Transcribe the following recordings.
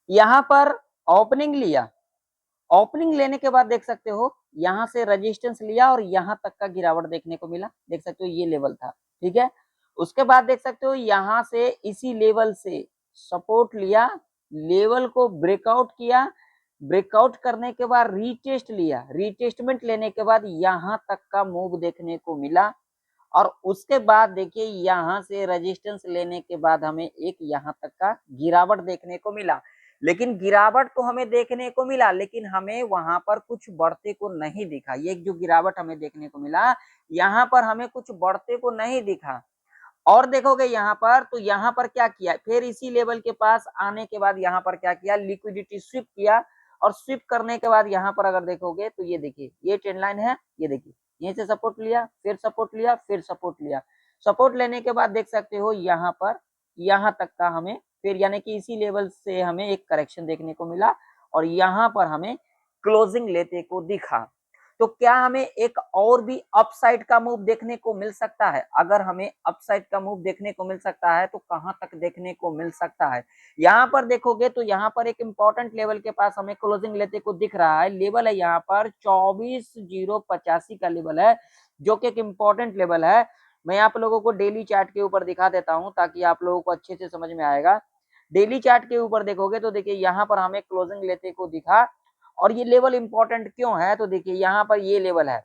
यहाँ पर ओपनिंग लिया, ओपनिंग लेने के बाद देख सकते हो यहाँ से रेजिस्टेंस लिया और यहाँ तक का गिरावट देखने को मिला, देख सकते हो ये लेवल था, ठीक है। उसके बाद देख सकते हो यहाँ से इसी लेवल से सपोर्ट लिया, लेवल को ब्रेकआउट किया, ब्रेकआउट करने के बाद रीटेस्ट लिया, रीटेस्टमेंट लेने के बाद यहाँ तक का मूव देखने को मिला और उसके बाद देखिए यहाँ से रेजिस्टेंस लेने के बाद हमें एक यहाँ तक का गिरावट देखने को मिला। लेकिन गिरावट तो हमें देखने को मिला, लेकिन हमें वहां पर कुछ बढ़ते को नहीं दिखा। ये जो गिरावट हमें देखने को मिला, यहाँ पर हमें कुछ बढ़ते को नहीं दिखा। और देखोगे यहाँ पर, तो यहाँ पर क्या किया, फिर इसी लेवल के पास आने के बाद यहाँ पर क्या किया, लिक्विडिटी स्विप किया और स्विप करने के बाद यहाँ पर अगर देखोगे तो ये देखिए ये ट्रेंड लाइन है, ये देखिए यहीं से सपोर्ट लिया, फिर सपोर्ट लिया, फिर सपोर्ट लिया। सपोर्ट लेने के बाद देख सकते हो यहाँ पर यहाँ तक का हमें फिर यानी कि इसी लेवल से हमें एक करेक्शन देखने को मिला और यहाँ पर हमें क्लोजिंग लेते को दिखा। तो क्या हमें एक और भी अपसाइड का मूव देखने को मिल सकता है? अगर हमें अपसाइड का मूव देखने को मिल सकता है तो कहां तक देखने को मिल सकता है? यहाँ पर देखोगे तो यहाँ पर एक इंपॉर्टेंट लेवल के पास हमें क्लोजिंग लेते को दिख रहा है। लेवल है यहाँ पर 24,085 का लेवल है, जो कि एक इंपॉर्टेंट लेवल है। मैं आप लोगों को डेली चार्ट के ऊपर दिखा देता हूं ताकि आप लोगों को अच्छे से समझ में आएगा। डेली चार्ट के ऊपर देखोगे तो देखिए यहाँ पर हमें क्लोजिंग लेते को दिखा और ये लेवल इंपॉर्टेंट क्यों है, तो देखिए यहाँ पर ये लेवल है।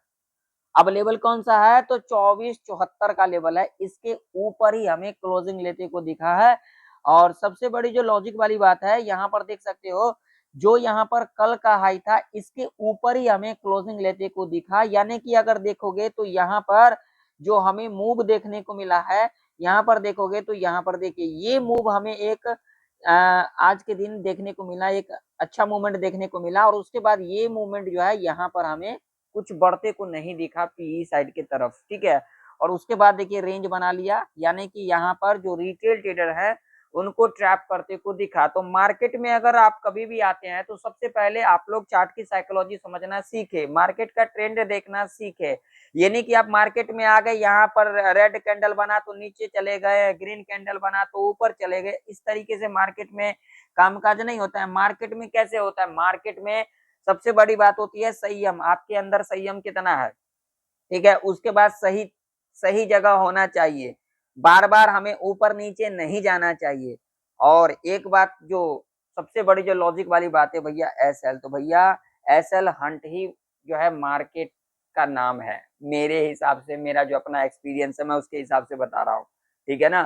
अब लेवल कौन सा है, तो 2474 का लेवल है, इसके ऊपर ही हमें क्लोजिंग लेते को दिखा है। और सबसे बड़ी जो लॉजिक वाली बात है, यहाँ पर देख सकते हो जो यहाँ पर कल का हाई था इसके ऊपर ही हमें क्लोजिंग लेते को दिखा। यानी कि अगर देखोगे तो यहाँ पर जो हमें मूव देखने को मिला है, यहाँ पर देखोगे तो यहाँ पर देखिए ये मूव हमें एक आज के दिन देखने को मिला, एक अच्छा मूवमेंट देखने को मिला और उसके बाद ये मूवमेंट जो है यहाँ पर हमें कुछ बढ़ते को नहीं दिखा पीई साइड की तरफ, ठीक है। और उसके बाद देखिए रेंज बना लिया, यानी कि यहाँ पर जो रिटेल ट्रेडर है उनको ट्रैप करते को दिखा। तो मार्केट में अगर आप कभी भी आते हैं तो सबसे पहले आप लोग चार्ट की साइकोलॉजी समझना सीखे, मार्केट का ट्रेंड देखना सीखे। ये नहीं कि आप मार्केट में आ गए, यहाँ पर रेड कैंडल बना तो नीचे चले गए, ग्रीन कैंडल बना तो ऊपर चले गए, इस तरीके से मार्केट में कामकाज नहीं होता है। मार्केट में कैसे होता है, मार्केट में सबसे बड़ी बात होती है संयम, आपके अंदर संयम कितना है, ठीक है। उसके बाद सही सही जगह होना चाहिए, बार बार हमें ऊपर नीचे नहीं जाना चाहिए। और एक बात जो सबसे बड़ी जो लॉजिक वाली बात है भैया, एसएल, तो भैया एसएल हंट ही जो है मार्केट का नाम है मेरे हिसाब से, मेरा जो अपना एक्सपीरियंस है मैं उसके हिसाब से बता रहा हूँ, ठीक है ना।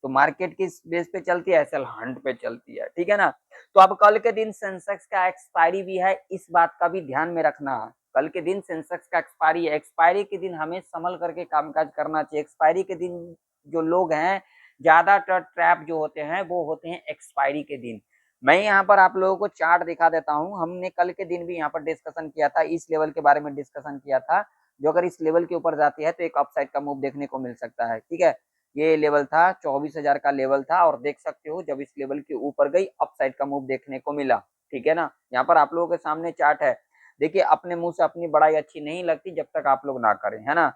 तो मार्केट किस बेस पे चलती है, एसएल हंट पे चलती है, ठीक है ना। तो अब कल के दिन सेंसेक्स का एक्सपायरी भी है, इस बात का भी ध्यान में रखना है। कल के दिन सेंसेक्स का एक्सपायरी है, एक्सपायरी के दिन हमें संभल करके कामकाज करना चाहिए। एक्सपायरी के दिन जो लोग हैं ज्यादातर ट्रैप जो होते हैं वो होते हैं एक्सपायरी के दिन। मैं यहाँ पर आप लोगों को चार्ट दिखा देता हूँ, हमने कल के दिन भी यहाँ पर डिस्कशन किया था, इस लेवल के बारे में डिस्कशन किया था, जो अगर इस लेवल के ऊपर जाती है तो एक अपसाइड का मूव देखने को मिल सकता है, ठीक है। ये लेवल था 24,000 का लेवल था और देख सकते हो जब इस लेवल के ऊपर गई अपसाइड का मूव देखने को मिला, ठीक है ना। यहाँ पर आप लोगों के सामने चार्ट है, देखिए अपने मुंह से अपनी बड़ाई अच्छी नहीं लगती जब तक आप लोग ना करें, है ना।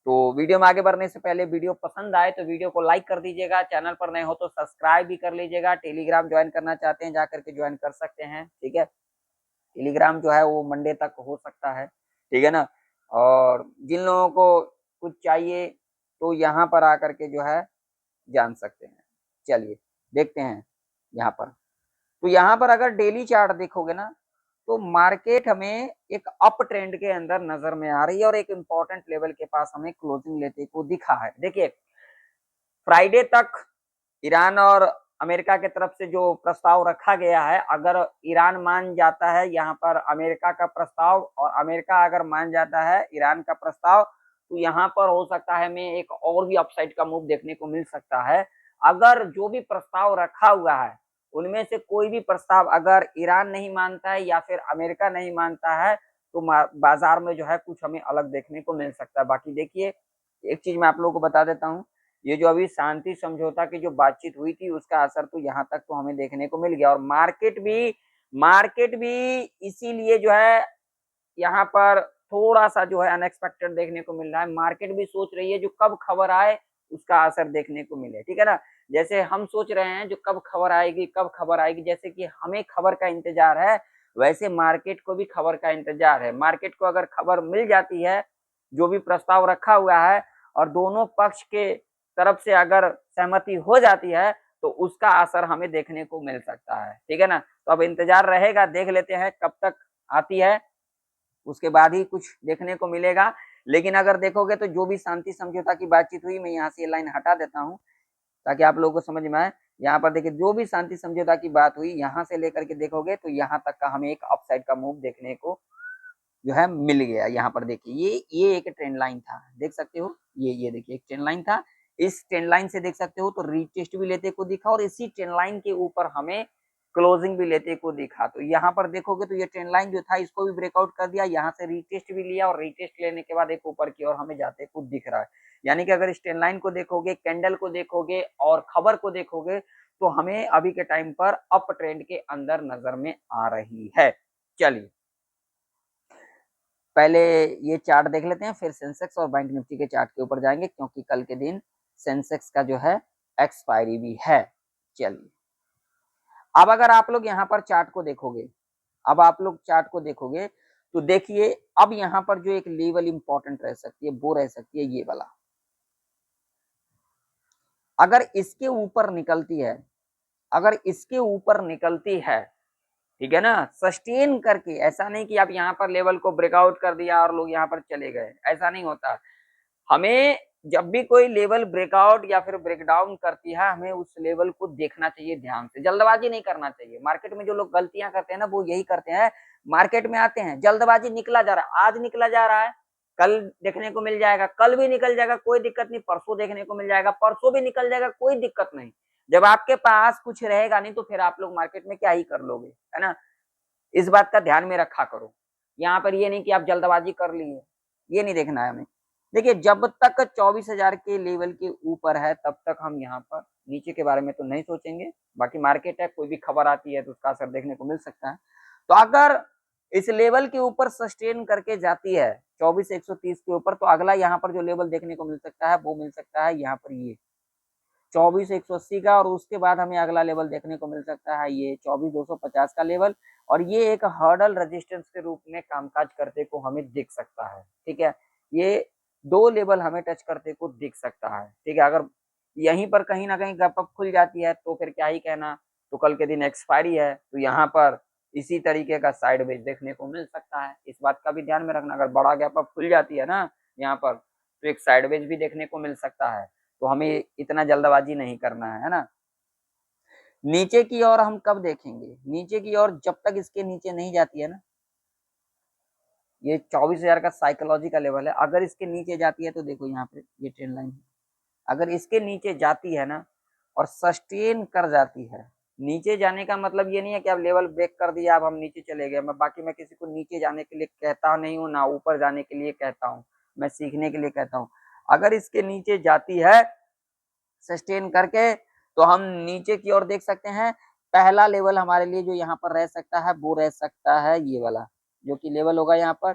तो वीडियो में आगे बढ़ने से पहले वीडियो पसंद आए तो वीडियो को लाइक कर दीजिएगा, चैनल पर नए हो तो सब्सक्राइब भी कर लीजिएगा, टेलीग्राम ज्वाइन करना चाहते हैं जाकर के ज्वाइन कर सकते हैं, ठीक है। टेलीग्राम जो है वो मंडे तक हो सकता है, ठीक है ना। और जिन लोगों को कुछ चाहिए तो यहाँ पर आकर के जो है जान सकते हैं। चलिए देखते हैं यहाँ पर, तो यहाँ पर अगर डेली चार्ट देखोगे ना तो मार्केट हमें एक अप ट्रेंड के अंदर नजर में आ रही है और एक इंपॉर्टेंट लेवल के पास हमें क्लोजिंग लेते को दिखा है। देखिए फ्राइडे तक ईरान और अमेरिका की तरफ से जो प्रस्ताव रखा गया है, अगर ईरान मान जाता है यहाँ पर अमेरिका का प्रस्ताव और अमेरिका अगर मान जाता है ईरान का प्रस्ताव, तो यहाँ पर हो सकता है हमें एक और भी अपसाइड का मूव देखने को मिल सकता है। अगर जो भी प्रस्ताव रखा हुआ है उनमें से कोई भी प्रस्ताव अगर ईरान नहीं मानता है या फिर अमेरिका नहीं मानता है तो बाजार में जो है कुछ हमें अलग देखने को मिल सकता है। बाकी देखिए एक चीज मैं आप लोगों को बता देता हूँ, ये जो अभी शांति समझौता की जो बातचीत हुई थी उसका असर तो यहाँ तक तो हमें देखने को मिल गया और मार्केट भी इसीलिए जो है यहाँ पर थोड़ा सा जो है अनएक्सपेक्टेड देखने को मिल रहा है। मार्केट भी सोच रही है जो कब खबर आए उसका असर देखने को मिले, ठीक है ना। जैसे हम सोच रहे हैं जो कब खबर आएगी कब खबर आएगी, जैसे कि हमें खबर का इंतजार है, वैसे मार्केट को भी खबर का इंतजार है। मार्केट को अगर खबर मिल जाती है, जो भी प्रस्ताव रखा हुआ है, और दोनों पक्ष के तरफ से अगर सहमति हो जाती है, तो उसका असर हमें देखने को मिल सकता है। ठीक है ना, तो अब इंतजार रहेगा, देख लेते हैं कब तक आती है, उसके बाद ही कुछ देखने को मिलेगा। लेकिन अगर देखोगे तो जो भी शांति समझौता की बातचीत हुई, मैं यहाँ से ये लाइन हटा देता हूँ ताकि आप लोगों को समझ में आए। यहाँ पर देखिए, जो भी शांति समझौता की बात हुई, यहाँ से लेकर के देखोगे तो यहाँ तक का हमें एक अपसाइड का मूव देखने को जो है मिल गया। यहाँ पर देखिए, ये एक ट्रेंड लाइन था, देख सकते हो, ये देखिए एक ट्रेंड लाइन था। इस ट्रेंड लाइन से देख सकते हो तो रीटेस्ट भी लेते को दिखा, और इसी ट्रेंड लाइन के ऊपर हमें क्लोजिंग भी लेते को दिखा। तो यहाँ पर देखोगे तो ये ट्रेंड लाइन जो था, इसको भी ब्रेकआउट कर दिया, यहाँ से रीटेस्ट भी लिया, और रीटेस्ट लेने के बाद एक ऊपर की ओर हमें जाते को दिख रहा है। यानी कि अगर इस ट्रेंड लाइन को देखोगे, कैंडल को देखोगे और खबर को देखोगे, तो हमें अभी के टाइम पर अप ट्रेंड के अंदर नजर में आ रही है। चलिए पहले ये चार्ट देख लेते हैं, फिर सेंसेक्स और बैंक निफ्टी के चार्ट के ऊपर जाएंगे, क्योंकि कल के दिन सेंसेक्स का जो है एक्सपायरी भी है। चलिए अब अगर आप लोग यहाँ पर चार्ट को देखोगे, अब आप लोग चार्ट को देखोगे तो देखिए, अब यहाँ पर जो एक लेवल इंपॉर्टेंट रह सकती है वो रह सकती है ये वाला। अगर इसके ऊपर निकलती है, अगर इसके ऊपर निकलती है, ठीक है ना, सस्टेन करके, ऐसा नहीं कि आप यहाँ पर लेवल को ब्रेकआउट कर दिया और लोग यहाँ पर चले गए, ऐसा नहीं होता। हमें जब भी कोई लेवल ब्रेकआउट या फिर ब्रेकडाउन करती है, हमें उस लेवल को देखना चाहिए ध्यान से, जल्दबाजी नहीं करना चाहिए। मार्केट में जो लोग गलतियां करते हैं ना, वो यही करते हैं, मार्केट में आते हैं, जल्दबाजी, निकला जा रहा है, आज निकला जा रहा है, कल देखने को मिल जाएगा, कल भी निकल जाएगा, कोई दिक्कत नहीं, परसों देखने को मिल जाएगा, परसों भी निकल जाएगा, कोई दिक्कत नहीं। जब आपके पास कुछ रहेगा नहीं, तो फिर आप लोग मार्केट में क्या ही कर लोगे, है ना। इस बात का ध्यान में रखा करो। यहाँ पर ये नहीं कि आप जल्दबाजी कर लिए, ये नहीं देखना है हमें। देखिए, जब तक 24,000 के लेवल के ऊपर है, तब तक हम यहाँ पर नीचे के बारे में तो नहीं सोचेंगे। बाकी मार्केट है, कोई भी खबर आती है तो उसका असर देखने को मिल सकता है। तो अगर इस लेवल के ऊपर सस्टेन करके जाती है 24,130 के ऊपर, तो अगला यहाँ पर जो लेवल देखने को मिल सकता है वो मिल सकता है यहाँ पर ये 24,180 का, और उसके बाद हमें अगला लेवल देखने को मिल सकता है ये 24,250 का लेवल, और ये एक हर्डल रेजिस्टेंस के रूप में कामकाज करते को हमें दिख सकता है। ठीक है, ये दो लेवल हमें टच करते को दिख सकता है। ठीक है, अगर यहीं पर कहीं ना कहीं गैप अप खुल जाती है तो फिर क्या ही कहना, तो कल के दिन एक्सपायरी है, तो यहाँ पर इसी तरीके का साइडवेज देखने को मिल सकता है। इस बात का भी ध्यान में रखना, अगर बड़ा गैप अप खुल जाती है ना यहाँ पर, तो एक साइडवेज भी देखने को मिल सकता है। तो हमें इतना जल्दबाजी नहीं करना है ना। नीचे की ओर हम कब देखेंगे, नीचे की ओर जब तक इसके नीचे नहीं जाती है ना, ये 24,000 का साइकोलॉजी का लेवल है, अगर इसके नीचे जाती है तो देखो यहाँ पे ये ट्रेंड लाइन है, अगर इसके नीचे जाती है ना और सस्टेन कर जाती है, नीचे जाने का मतलब ये नहीं है कि आप लेवल ब्रेक कर दिया अब हम नीचे चले गए। मैं किसी को नीचे जाने के लिए कहता नहीं हूँ, ना ऊपर जाने के लिए कहता हूँ, मैं सीखने के लिए कहता हूँ। अगर इसके नीचे जाती है सस्टेन करके, तो हम नीचे की ओर देख सकते हैं। पहला लेवल हमारे लिए जो यहाँ पर रह सकता है वो रह सकता है ये वाला, जो कि लेवल होगा यहाँ पर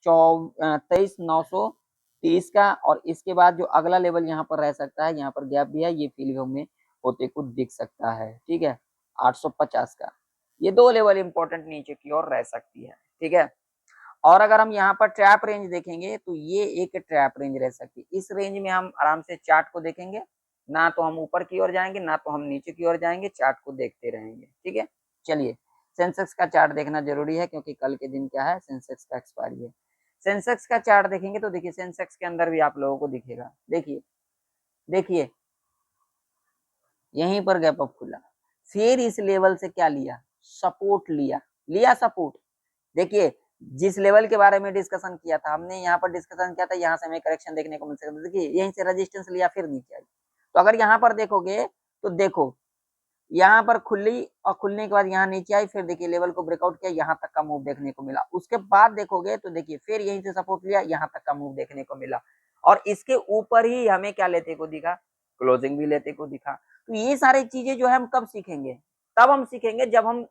23,930 का, और इसके बाद जो अगला लेवल यहाँ पर रह सकता है, यहाँ पर गैप भी है, ये फील में होते को दिख सकता है। ठीक है, 850 का, ये दो लेवल इंपॉर्टेंट नीचे की ओर रह सकती है। ठीक है, और अगर हम यहाँ पर ट्रैप रेंज देखेंगे तो ये एक ट्रैप रेंज रह सकती है। इस रेंज में हम आराम से चार्ट को देखेंगे, ना तो हम ऊपर की ओर जाएंगे ना तो हम नीचे की ओर जाएंगे, चार्ट को देखते रहेंगे। ठीक है, चलिए सेंसेक्स का चार्ट देखना जरूरी है, क्योंकि कल के दिन क्या है, सेंसेक्स का एक्सपायरी है। सेंसेक्स का चार्ट देखेंगे तो देखिए, सेंसेक्स के अंदर भी आप लोगों को दिखेगा, देखिए देखिए यहीं पर गैप अप खुला, फिर इस लेवल से क्या लिया, सपोर्ट लिया, लिया सपोर्ट। देखिए, जिस लेवल के बारे में डिस्कशन किया था हमने, यहाँ पर डिस्कशन किया था, यहाँ से हमें करेक्शन देखने को मिल सकता है। देखिए, यहीं से रेजिस्टेंस लिया, फिर नीचे आई। तो अगर यहाँ पर देखोगे तो देखो, यहाँ पर खुली और खुलने के बाद यहाँ नीचे आई, फिर देखिए लेवल को ब्रेकआउट किया, यहाँ तक का मूव देखने को मिला। उसके बाद देखोगे तो देखिए फिर यहीं से सपोर्ट लिया, यहाँ तक का मूव देखने को मिला, और इसके ऊपर ही हमें क्या लेते को दिखा, क्लोजिंग भी लेते को दिखा। तो ये सारी चीजें जो है हम कब सीखेंगे, तब हम सीखेंगे जब हम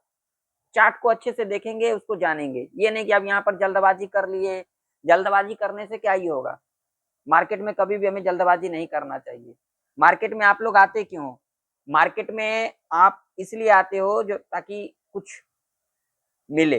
चार्ट को अच्छे से देखेंगे, उसको जानेंगे। ये नहीं कि अब यहाँ पर जल्दबाजी कर लिए, जल्दबाजी करने से क्या ही होगा। मार्केट में कभी भी हमें जल्दबाजी नहीं करना चाहिए। मार्केट में आप लोग आते क्यों, मार्केट में आप इसलिए आते हो जो ताकि कुछ मिले।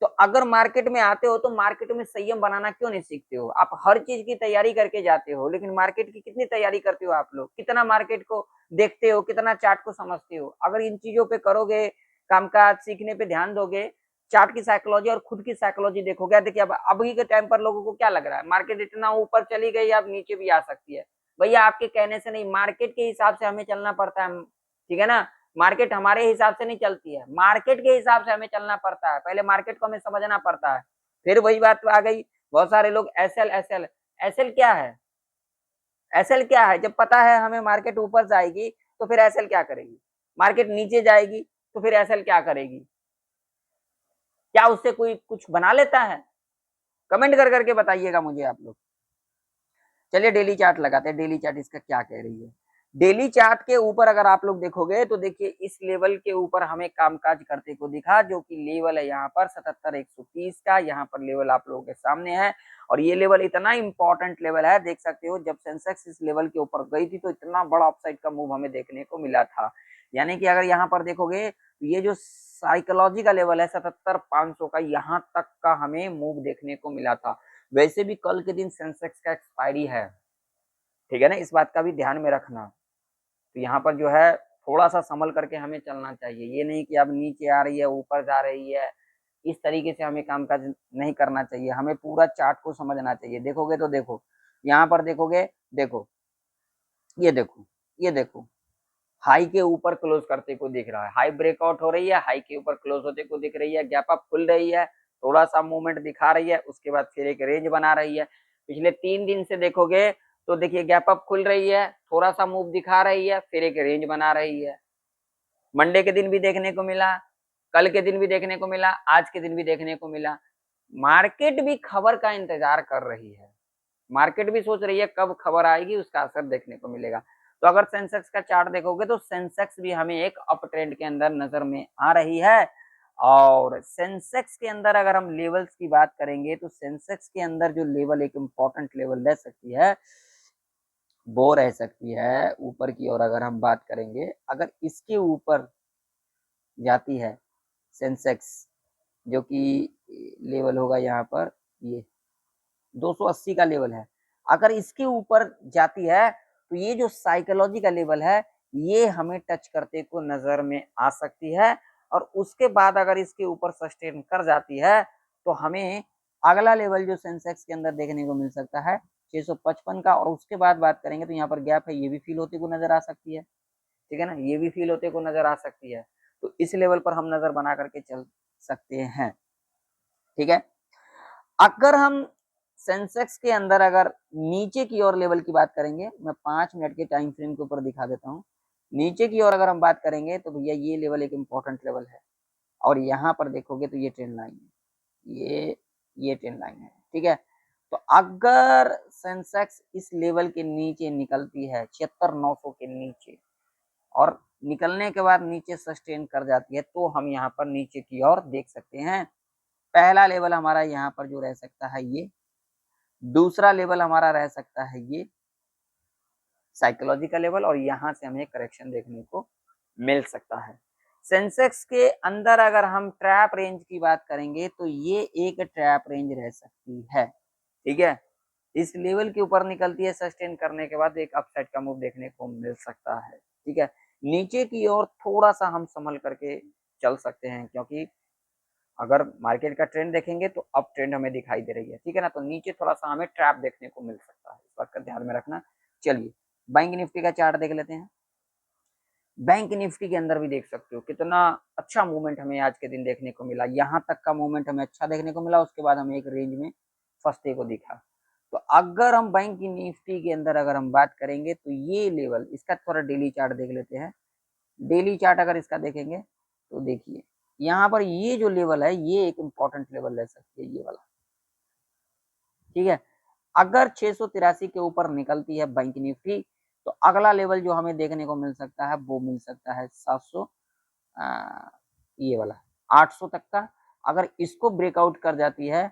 तो अगर मार्केट में आते हो तो मार्केट में संयम बनाना क्यों नहीं सीखते हो? आप हर चीज की तैयारी करके जाते हो, लेकिन मार्केट की कितनी तैयारी करते हो आप लोग? कितना मार्केट को देखते हो, कितना चार्ट को समझते हो? अगर इन चीजों पे करोगे, कामकाज सीखने पे ध्यान दोगे, चार्ट की साइकोलॉजी और खुद की साइकोलॉजी देखोगे। देखिए अब अभी के टाइम पर लोगों को क्या लग रहा है, मार्केट इतना ऊपर चली गई, अब नीचे भी आ सकती है। भैया आपके कहने से नहीं, मार्केट के हिसाब से हमें चलना पड़ता है, ठीक है ना। मार्केट हमारे हिसाब से नहीं चलती है, मार्केट के हिसाब से हमें चलना पड़ता है। पहले मार्केट को हमें समझना पड़ता है। फिर वही बात आ गई, बहुत सारे लोग एसएल एसएल एसएल क्या है? एसएल क्या है? जब पता है हमें मार्केट ऊपर जाएगी तो फिर एसएल क्या करेगी? मार्केट नीचे जाएगी तो फिर एसएल क्या करेगी? क्या उससे कोई कुछ बना लेता है? कमेंट कर करके बताइएगा मुझे आप लोग। चलिए डेली चार्ट लगाते हैं, डेली चार्ट इसका क्या कह रही है। डेली चार्ट के ऊपर अगर आप लोग देखोगे तो देखिए इस लेवल के ऊपर हमें कामकाज करते को दिखा, जो कि लेवल है यहाँ पर 77,130 का। यहाँ पर लेवल आप लोगों के सामने है और ये लेवल इतना इंपॉर्टेंट लेवल है, देख सकते हो। जब सेंसेक्स इस लेवल के ऊपर गई थी तो इतना बड़ा अपसाइड का मूव हमें देखने को मिला था। यानी कि अगर यहाँ पर देखोगे तो ये जो साइकोलॉजी का लेवल है 77,500 का, यहाँ तक का हमें मूव देखने को मिला था। वैसे भी कल के दिन सेंसेक्स का एक्सपायरी है, ठीक है ना, इस बात का भी ध्यान में रखना। तो यहाँ पर जो है थोड़ा सा संभल करके हमें चलना चाहिए, ये नहीं कि अब नीचे आ रही है ऊपर जा रही है, इस तरीके से हमें कामकाज नहीं करना चाहिए। हमें पूरा चार्ट को समझना चाहिए। देखोगे तो देखो, यहाँ पर देखोगे, देखो ये देखो, ये देखो हाई के ऊपर क्लोज करते को दिख रहा है, हाई ब्रेकआउट हो रही है, हाई के ऊपर क्लोज होते को दिख रही है, गैप अप खुल रही है, थोड़ा सा मूवमेंट दिखा रही है, उसके बाद फिर एक रेंज बना रही है। पिछले 3 दिन से देखोगे तो देखिए गैप अप खुल रही है, थोड़ा सा मूव दिखा रही है, फिर एक रेंज बना रही है। मंडे के दिन भी देखने को मिला, कल के दिन भी देखने को मिला, आज के दिन भी देखने को मिला। मार्केट भी खबर का इंतजार कर रही है, मार्केट भी सोच रही है कब खबर आएगी, उसका असर देखने को मिलेगा। तो अगर सेंसेक्स का चार्ट देखोगे तो सेंसेक्स भी हमें एक अप ट्रेंड के अंदर नजर में आ रही है। और सेंसेक्स के अंदर अगर हम लेवल्स की बात करेंगे तो सेंसेक्स के अंदर जो लेवल एक इम्पॉर्टेंट लेवल रह सकती है वो रह सकती है ऊपर की ओर। अगर हम बात करेंगे, अगर इसके ऊपर जाती है सेंसेक्स, जो कि लेवल होगा यहाँ पर, ये 280 का लेवल है, अगर इसके ऊपर जाती है तो ये जो साइकोलॉजी का लेवल है ये हमें टच करते को नजर में आ सकती है। और उसके बाद अगर इसके ऊपर सस्टेन कर जाती है तो हमें अगला लेवल जो सेंसेक्स के अंदर देखने को मिल सकता है 655 का। और उसके बाद बात करेंगे तो यहाँ पर गैप है, ये भी फील होते को नजर आ सकती है, ठीक है ना, ये भी फील होते को नजर आ सकती है। तो इस लेवल पर हम नजर बना करके चल सकते हैं, ठीक है। अगर हम सेंसेक्स के अंदर अगर नीचे की ओर लेवल की बात करेंगे, मैं 5 मिनट के टाइम फ्रेम के ऊपर दिखा देता हूँ। नीचे की ओर अगर हम बात करेंगे तो भैया ये लेवल एक इम्पोर्टेंट लेवल है। और यहाँ पर देखोगे तो ये ट्रेंड लाइन है, ये ट्रेंड लाइन है, ठीक है। तो अगर सेंसेक्स इस लेवल के नीचे निकलती है 76,900 के नीचे, और निकलने के बाद नीचे सस्टेन कर जाती है, तो हम यहाँ पर नीचे की ओर देख सकते हैं। पहला लेवल हमारा यहाँ पर जो रह सकता है ये, दूसरा लेवल हमारा रह सकता है ये साइकोलॉजिकल लेवल, और यहाँ से हमें करेक्शन देखने को मिल सकता है। सेंसेक्स के अंदर अगर हम ट्रैप रेंज की बात करेंगे तो ये एक ट्रैप रेंज रह सकती है, ठीक है। इस लेवल के ऊपर निकलती है, सस्टेन करने के बाद एक अपसाइड का मूव देखने को मिल सकता है, ठीक है। नीचे की ओर थोड़ा सा हम संभल करके चल सकते हैं, क्योंकि अगर मार्केट का ट्रेंड देखेंगे तो अप ट्रेंड हमें दिखाई दे रही है, ठीक है ना। तो नीचे थोड़ा सा हमें ट्रैप देखने को मिल सकता है, इस बात का ध्यान में रखना। चलिए बैंक निफ्टी का चार्ट देख लेते हैं। बैंक निफ्टी के अंदर भी देख सकते हो कितना अच्छा मूवमेंट हमें आज के दिन देखने को मिला, यहाँ तक का मूवमेंट हमें अच्छा देखने को मिला, उसके बाद हमें एक रेंज में फंसते को दिखा। तो अगर हम बैंक निफ्टी के अंदर अगर हम बात करेंगे तो ये लेवल, इसका थोड़ा डेली चार्ट देख लेते हैं। डेली चार्ट अगर इसका देखेंगे तो देखिए यहाँ पर ये जो लेवल है ये एक इम्पॉर्टेंट लेवल रह सकती है, ये वाला, ठीक है। अगर 683 के ऊपर निकलती है बैंक निफ्टी तो अगला लेवल जो हमें देखने को मिल सकता है वो मिल सकता है 700, ये वाला 800 तक का। अगर इसको ब्रेकआउट कर जाती है,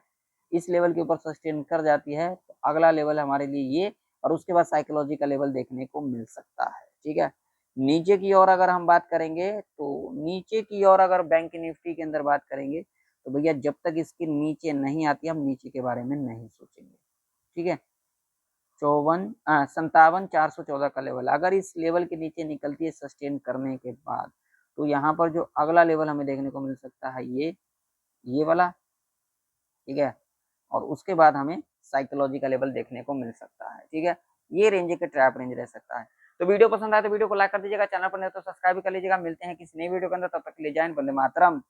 इस लेवल के ऊपर सस्टेन कर जाती है, तो अगला लेवल हमारे लिए ये, और उसके बाद साइकोलॉजी का लेवल देखने को मिल सकता है, ठीक है। नीचे की ओर अगर हम बात करेंगे तो नीचे की ओर अगर बैंक निफ्टी के अंदर बात करेंगे तो भैया जब तक इसके नीचे नहीं आती हम नीचे के बारे में नहीं सोचेंगे। ठीक है, 57,414 का लेवल, अगर इस लेवल के नीचे निकलती है सस्टेन करने के बाद तो यहाँ पर जो अगला लेवल हमें देखने को मिल सकता है ये वाला। ठीक है, और उसके बाद हमें साइकोलॉजी का लेवल देखने को मिल सकता है। ठीक है, ये रेंज के ट्रैप रेंज रह सकता है। तो वीडियो पसंद आए तो वीडियो को लाइक कर दीजिएगा, चैनल पर नहीं तो सब्सक्राइब कर लीजिएगा। मिलते हैं किसी नई वीडियो के अंदर, तब तक के लिए जय हिंद, वंदे मातरम।